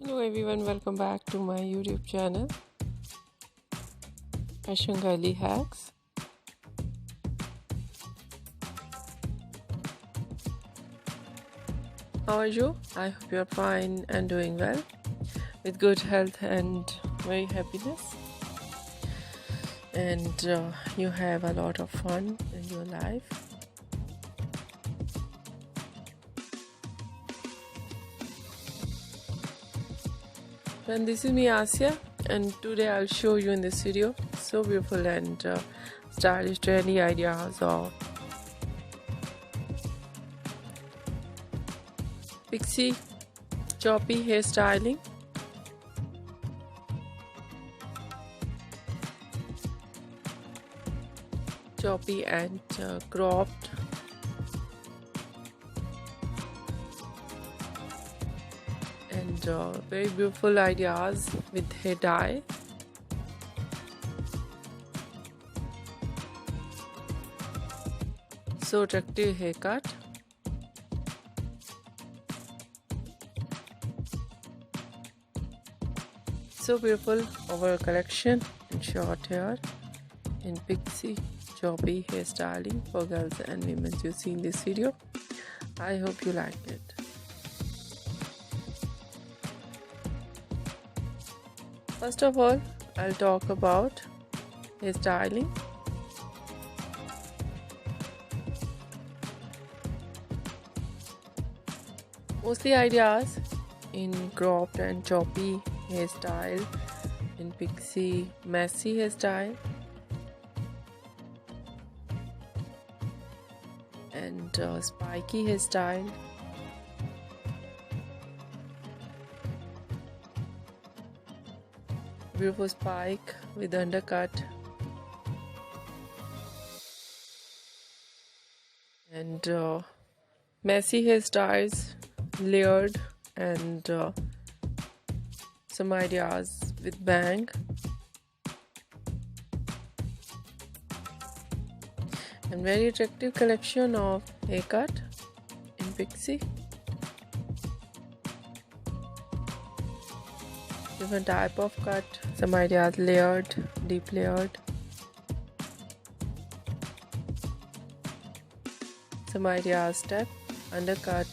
Hello everyone, welcome back to my YouTube channel Fashion Girly Hacks. How are you? I hope you're fine and doing well with good health and very happiness, and you have a lot of fun in your life. And this is me, Asya, and today I'll show you in this video so beautiful and stylish trendy ideas of Pixie choppy hairstyling. Choppy and cropped and very beautiful ideas with hair dye. So attractive haircut. So beautiful overall collection in short hair in Pixie choppy hairstyling for girls and women you see in this video. I hope you like it. First of all, I'll talk about hairstyling. Mostly ideas in cropped and choppy hairstyle, in Pixie messy hairstyle, and spiky hairstyle, beautiful spike with undercut, and messy hairstyles, layered, and some ideas with bang, and very attractive collection of haircut in Pixie. Different type of cut, some ideas layered, deep layered, some ideas step, undercut,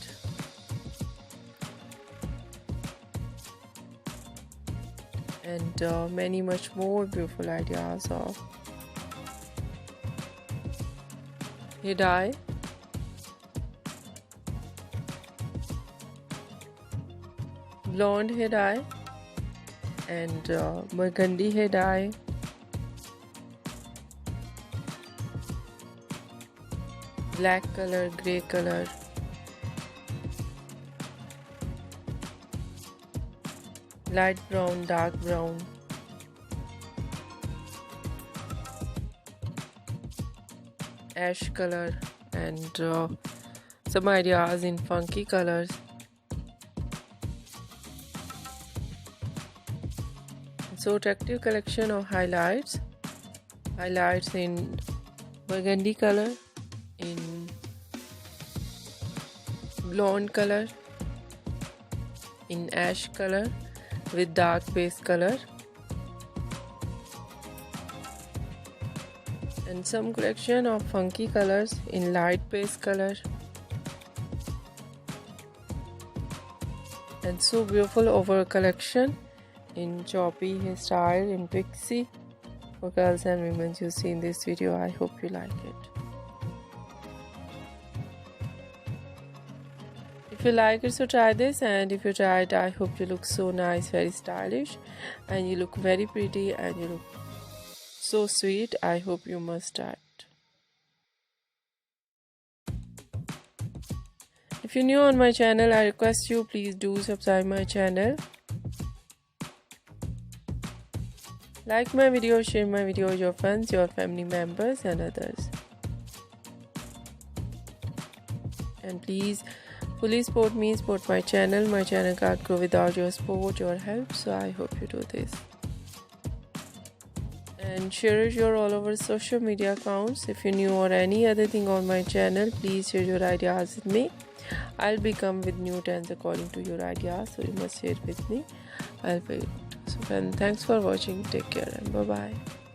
and many much more beautiful ideas of hair dye, blonde hair dye, and burgundy hair dye, black color, grey color, light brown, dark brown, ash color, and some ideas in funky colors. So attractive collection of highlights in burgundy color, in blonde color, in ash color with dark base color, and some collection of funky colors in light base color, and so beautiful overall collection in choppy hairstyle in Pixie for girls and women you see in this video. I hope you like it. If you like it, so try this, and if you try it, I hope you look so nice, very stylish, and you look very pretty, and you look so sweet. I hope you must try it. If you're new on my channel, I request you please do subscribe my channel. Like my video, share my video with your friends, your family members and others. And please fully support me, support my channel. My channel can't grow without your support, your help. So I hope you do this. And share it your all over social media accounts. If you're new or any other thing on my channel, please share your ideas with me. I'll be come with new trends according to your ideas, so you must share with me. I'll wait. So then thanks for watching. Take care and bye bye.